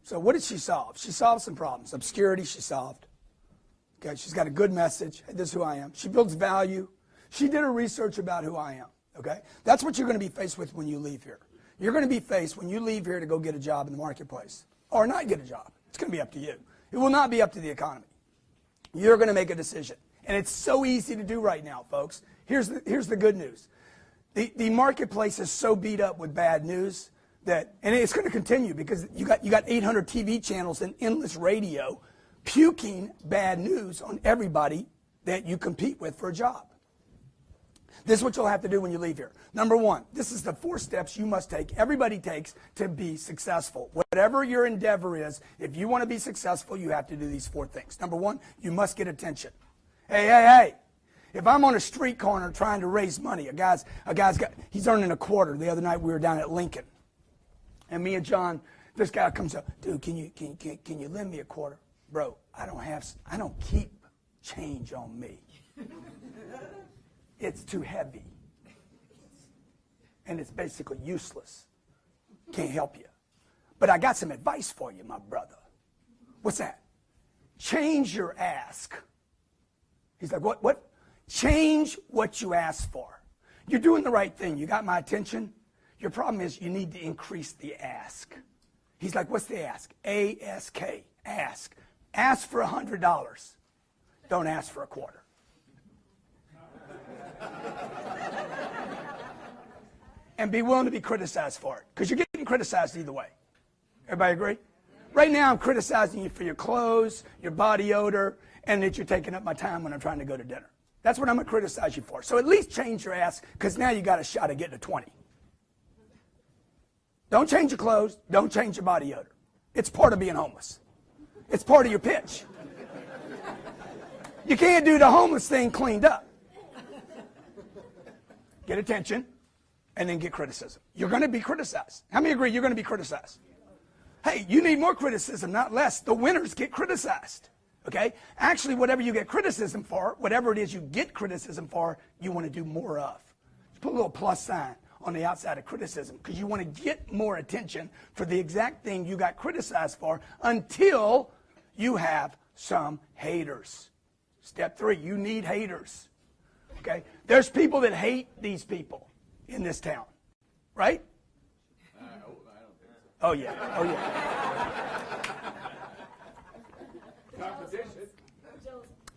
So what did she solve? She solved some problems. Obscurity, she solved. Okay, she's got a good message. Hey, this is who I am. She builds value. She did her research about who I am. Okay? That's what you're going to be faced with when you leave here. You're going to be faced when you leave here to go get a job in the marketplace or not get a job. It's going to be up to you. It will not be up to the economy. You're going to make a decision. And it's so easy to do right now, folks. Here's the good news. The marketplace is so beat up with bad news that, and it's going to continue because you got 800 TV channels and endless radio puking bad news on everybody that you compete with for a job. This is what you'll have to do when you leave here. Number one, this is the 4 steps you must take, everybody takes to be successful. Whatever your endeavor is, if you want to be successful, you have to do these 4 things. Number one, you must get attention. Hey. If I'm on a street corner trying to raise money, he's earning a quarter. The other night we were down at Lincoln. And me and John, this guy comes up, dude, can you lend me a quarter? Bro, I don't keep change on me. It's too heavy. And it's basically useless. Can't help you. But I got some advice for you, my brother. What's that? Change your ask. He's like, what? Change what you ask for. You're doing the right thing. You got my attention. Your problem is you need to increase the ask. He's like, what's the ask? A-S-K, ask. Ask for $100. Don't ask for a quarter. And be willing to be criticized for it, because you're getting criticized either way. Everybody agree? Right now I'm criticizing you for your clothes, your body odor, and that you're taking up my time when I'm trying to go to dinner. That's what I'm going to criticize you for. So at least change your ask, because now you got a shot at getting a 20. Don't change your clothes. Don't change your body odor. It's part of being homeless. It's part of your pitch. You can't do the homeless thing cleaned up. Get attention, and then get criticism. You're going to be criticized. How many agree you're going to be criticized? Hey, you need more criticism, not less. The winners get criticized. Okay? Actually, whatever you get criticism for, whatever it is you get criticism for, you want to do more of. Just put a little plus sign on the outside of criticism, because you want to get more attention for the exact thing you got criticized for until you have some haters. Step 3, you need haters. Okay? There's people that hate these people in this town. Right? I don't think so. Oh, yeah. Oh, yeah. Competition.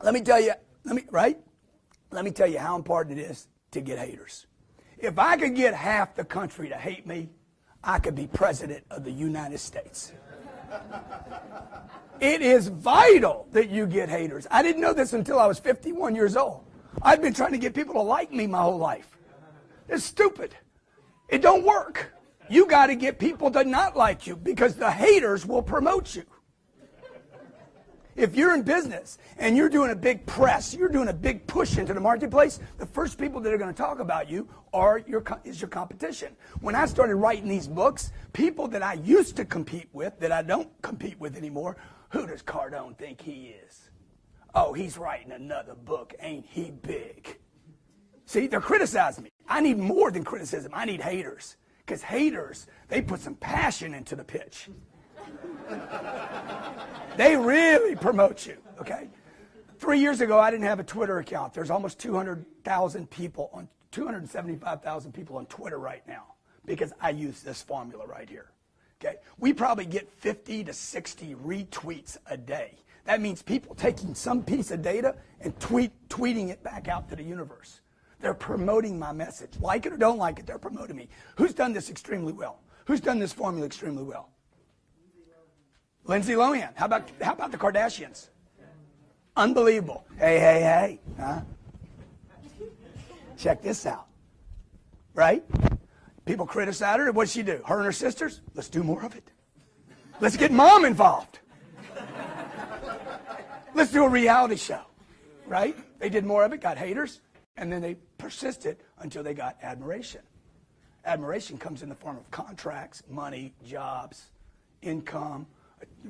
Let me tell you, Let me tell you how important it is to get haters. If I could get half the country to hate me, I could be president of the United States. It is vital that you get haters. I didn't know this until I was 51 years old. I've been trying to get people to like me my whole life. It's stupid. It don't work. You got to get people to not like you, because the haters will promote you. If you're in business and you're doing a big press, you're doing a big push into the marketplace, the first people that are going to talk about you is your competition. When I started writing these books, people that I used to compete with, that I don't compete with anymore, who does Cardone think he is? Oh, he's writing another book. Ain't he big? See, they're criticizing me. I need more than criticism. I need haters. Because haters, they put some passion into the pitch. They really promote you, okay? 3 years ago, I didn't have a Twitter account. There's almost 275,000 people on Twitter right now, because I use this formula right here, okay? We probably get 50 to 60 retweets a day. That means people taking some piece of data and tweeting it back out to the universe. They're promoting my message. Like it or don't like it, they're promoting me. Who's done this extremely well? Who's done this formula extremely well? Lindsay Lohan. How about the Kardashians? Unbelievable. Hey. Huh? Check this out. Right? People criticize her. What does she do? Her and her sisters? Let's do more of it. Let's get mom involved. Let's do a reality show. Right? They did more of it, got haters, and then they persisted until they got admiration. Admiration comes in the form of contracts, money, jobs, income.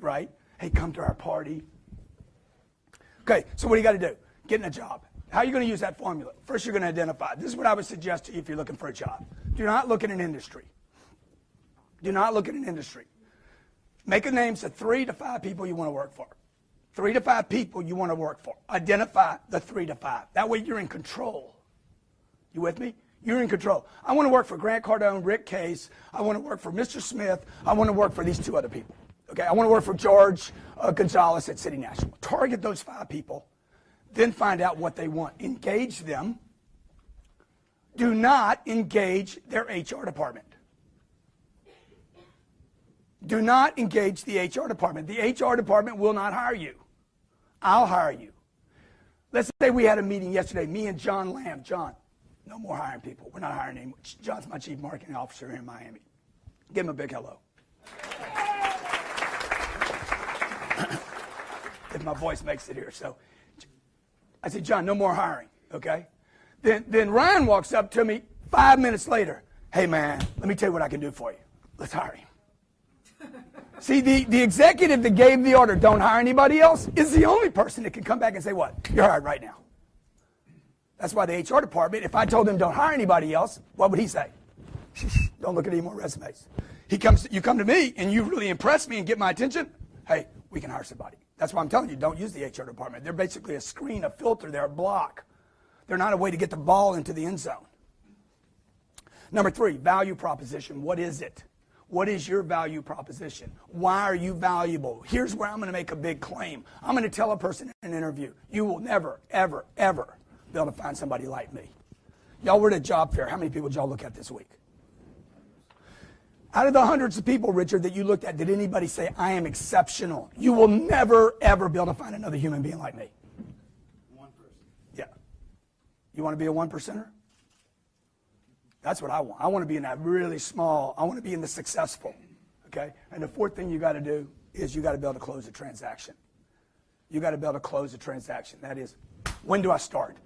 Right? Hey, come to our party. Okay, so what do you got to do? Getting a job. How are you going to use that formula? First, you're going to identify. This is what I would suggest to you if you're looking for a job. Do not look at an industry. Do not look at an industry. Make a names of 3 to 5 people you want to work for. 3 to 5 people you want to work for. Identify the 3 to 5. That way you're in control. You with me? You're in control. I want to work for Grant Cardone, Rick Case. I want to work for Mr. Smith. I want to work for these 2 other people. Okay, I want to work for George Gonzalez at City National. Target those 5 people, then find out what they want. Engage them. Do not engage their HR department. Do not engage the HR department. The HR department will not hire you. I'll hire you. Let's say we had a meeting yesterday, me and John Lamb. John, no more hiring people. We're not hiring anymore. John's my chief marketing officer here in Miami. Give him a big hello. If my voice makes it here. So I said, John, no more hiring, okay? Then Ryan walks up to me 5 minutes later. Hey, man, let me tell you what I can do for you. Let's hire him. See, the executive that gave the order, don't hire anybody else, is the only person that can come back and say, what? You're hired right now. That's why the HR department, if I told him don't hire anybody else, what would he say? Don't look at any more resumes. You come to me and you really impress me and get my attention, hey, we can hire somebody. That's why I'm telling you, don't use the HR department. They're basically a screen, a filter, they're a block. They're not a way to get the ball into the end zone. Number 3, value proposition. What is it? What is your value proposition? Why are you valuable? Here's where I'm going to make a big claim. I'm going to tell a person in an interview, you will never, ever, ever be able to find somebody like me. Y'all were at a job fair. How many people did y'all look at this week? Out of the hundreds of people, Richard, that you looked at, did anybody say, I am exceptional? You will never, ever be able to find another human being like me. One person. Yeah. You want to be a 1%er? That's what I want. I want to be in that really small. I want to be in the successful. Okay? And the 4th thing you got to do is you got to be able to close a transaction. You got to be able to close a transaction. That is, when do I start?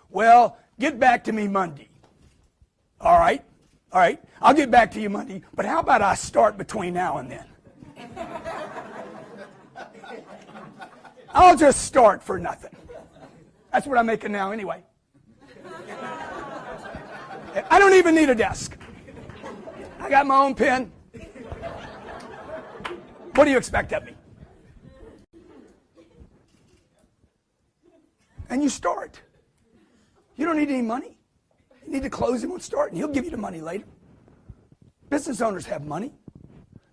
Well, get back to me Monday. All right? All right, I'll get back to you Monday, but how about I start between now and then? I'll just start for nothing. That's what I'm making now anyway. I don't even need a desk. I got my own pen. What do you expect of me? And you start. You don't need any money. You need to close him and start, and he'll give you the money later. Business owners have money.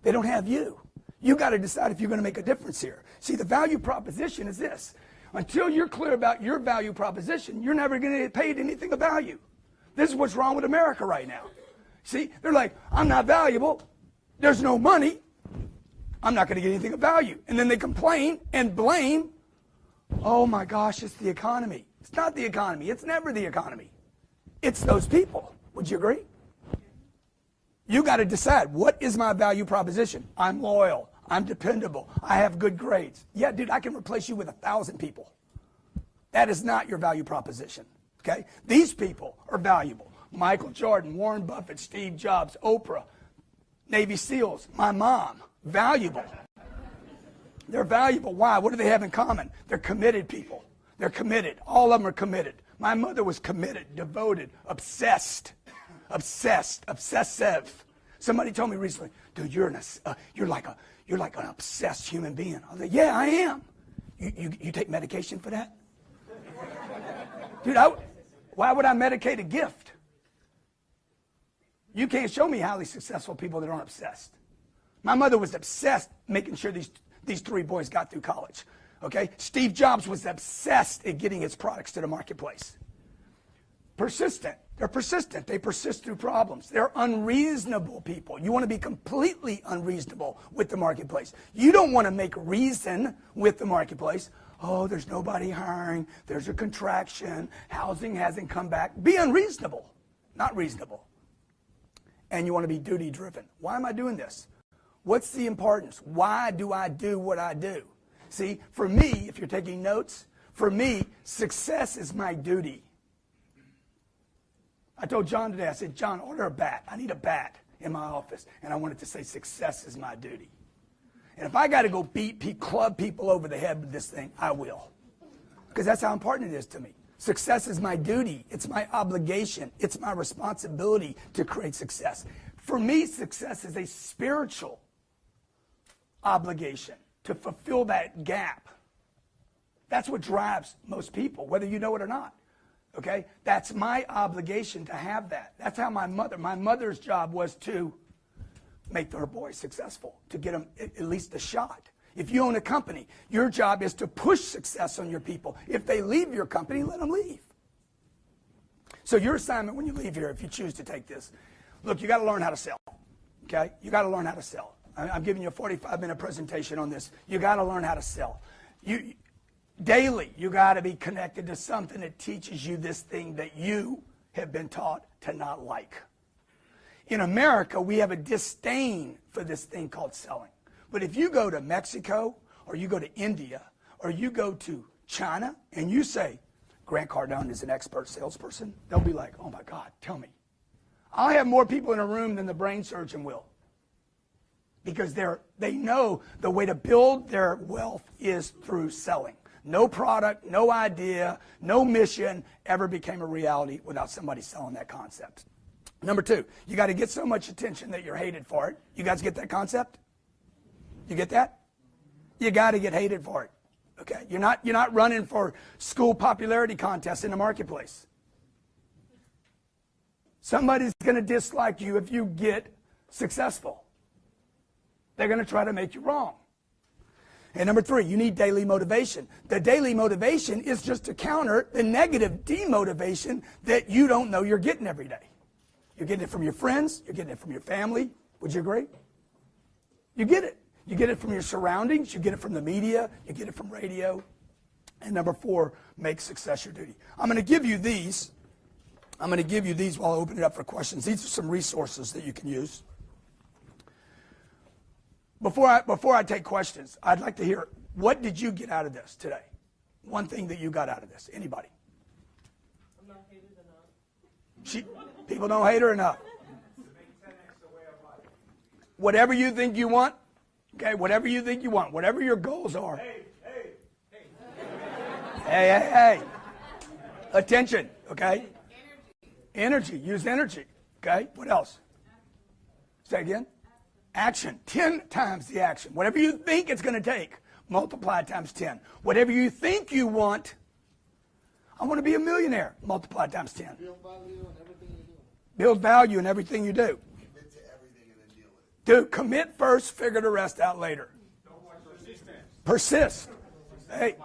They don't have you. You got to decide if you're going to make a difference here. See, the value proposition is this. Until you're clear about your value proposition, you're never going to get paid anything of value. This is what's wrong with America right now. See, they're like, I'm not valuable. There's no money. I'm not going to get anything of value. And then they complain and blame. Oh, my gosh, it's the economy. It's not the economy. It's never the economy. It's those people. Would you agree? You got to decide, what is my value proposition? I'm loyal. I'm dependable. I have good grades. Yeah, dude, I can replace you with 1,000 people. That is not your value proposition. Okay? These people are valuable. Michael Jordan, Warren Buffett, Steve Jobs, Oprah, Navy SEALs, my mom. Valuable. They're valuable. Why? What do they have in common? They're committed people. They're committed. All of them are committed. My mother was committed, devoted, obsessed, obsessive. Somebody told me recently, dude, you're like an obsessed human being. I was like, yeah, I am. You take medication for that? Dude, why would I medicate a gift? You can't show me highly successful people that aren't obsessed. My mother was obsessed making sure these 3 boys got through college. Okay? Steve Jobs was obsessed at getting his products to the marketplace. Persistent. They're persistent. They persist through problems. They're unreasonable people. You want to be completely unreasonable with the marketplace. You don't want to make reason with the marketplace. Oh, there's nobody hiring. There's a contraction. Housing hasn't come back. Be unreasonable, not reasonable. And you want to be duty-driven. Why am I doing this? What's the importance? Why do I do what I do? See, for me, if you're taking notes, for me, success is my duty. I told John today, I said, John, order a bat. I need a bat in my office. And I wanted to say, success is my duty. And if I got to go club people over the head with this thing, I will. Because that's how important it is to me. Success is my duty. It's my obligation. It's my responsibility to create success. For me, success is a spiritual obligation to fulfill that gap. That's what drives most people, whether you know it or not. Okay? That's my obligation to have that. That's how my mother's job was to make her boys successful, to get them at least a shot. If you own a company, your job is to push success on your people. If they leave your company, let them leave. So your assignment when you leave here, if you choose to take this, look, you got to learn how to sell. Okay? You got to learn how to sell. I'm giving you a 45-minute presentation on this. You got to learn how to sell. Daily, you got to be connected to something that teaches you this thing that you have been taught to not like. In America, we have a disdain for this thing called selling. But if you go to Mexico, or you go to India, or you go to China, and you say, Grant Cardone is an expert salesperson, they'll be like, oh my God, tell me. I'll have more people in a room than the brain surgeon will. Because they know the way to build their wealth is through selling. No product, no idea, no mission ever became a reality without somebody selling that concept. Number two, you got to get so much attention that you're hated for it. You guys get that concept? You get that? You got to get hated for it. Okay? You're not running for school popularity contests in the marketplace. Somebody's going to dislike you if you get successful. They're going to try to make you wrong. And number three, you need daily motivation. The daily motivation is just to counter the negative demotivation that you don't know you're getting every day. You're getting it from your friends. You're getting it from your family. Would you agree? You get it. You get it from your surroundings. You get it from the media. You get it from radio. And number four, make success your duty. I'm going to give you these. I'm going to give you these while I open it up for questions. These are some resources that you can use. Before I take questions, I'd like to hear, what did you get out of this today? One thing that you got out of this. Anybody? I'm not hated enough. People don't hate her enough. Whatever you think you want, okay, whatever you think you want, whatever your goals are. Hey. Attention, okay? Energy. Use energy, okay? What else? Say again? Action. 10 times the action. Whatever you think it's going to take, multiply times 10. Whatever you think you want, I want to be a millionaire, multiply times 10. Build value in everything you do. Build value in everything you do. Commit to everything and then deal with it. Dude, commit first, figure the rest out later. Persist. Hey,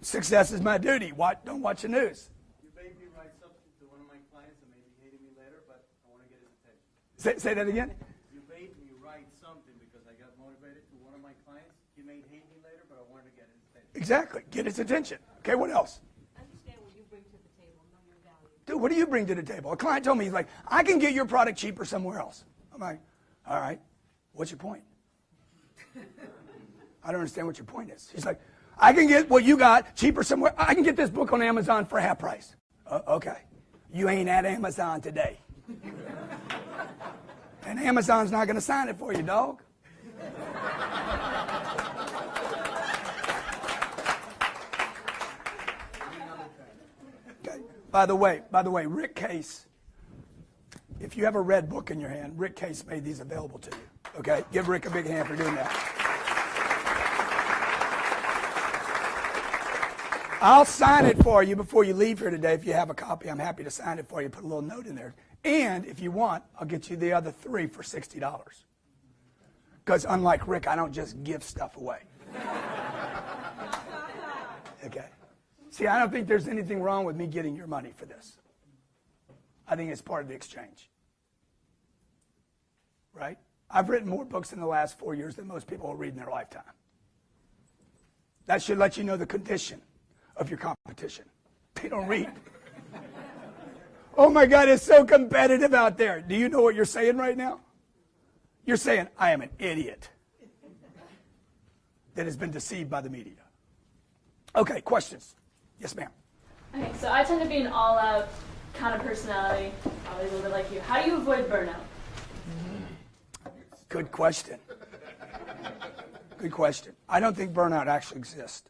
success is my duty. Don't watch the news. You made me write something to one of my clients and maybe hated me later, but I want to get his attention. Say that again? You made me write something because I got motivated to one of my clients. He may hate me later, but I wanted to get his attention. Exactly. Get his attention. Okay, what else? Understand what you bring to the table, know your value. Dude, what do you bring to the table? A client told me, he's like, I can get your product cheaper somewhere else. I'm like, all right, what's your point? I don't understand what your point is. He's like, I can get what you got cheaper somewhere. I can get this book on Amazon for half price. Okay. You ain't at Amazon today. And Amazon's not going to sign it for you, dog. Okay. By the way, Rick Case, if you have a red book in your hand, Rick Case made these available to you. Okay? Give Rick a big hand for doing that. I'll sign it for you before you leave here today. If you have a copy, I'm happy to sign it for you. Put a little note in there. And if you want, I'll get you the other 3 for $60. Because unlike Rick, I don't just give stuff away. Okay? See, I don't think there's anything wrong with me getting your money for this. I think it's part of the exchange. Right? I've written more books in the last 4 years than most people will read in their lifetime. That should let you know the condition of your competition. They don't read. Oh my God, it's so competitive out there. Do you know what you're saying right now? You're saying, I am an idiot that has been deceived by the media. Okay, questions? Yes, ma'am. Okay, so I tend to be an all-out kind of personality, probably a little bit like you. How do you avoid burnout? Good question. Good question. I don't think burnout actually exists.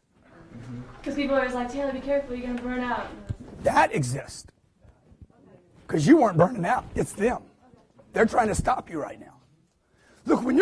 Because people are always like, Taylor, be careful, you're going to burn out. That exists. Because you weren't burning out. It's them. They're trying to stop you right now. Look, when you're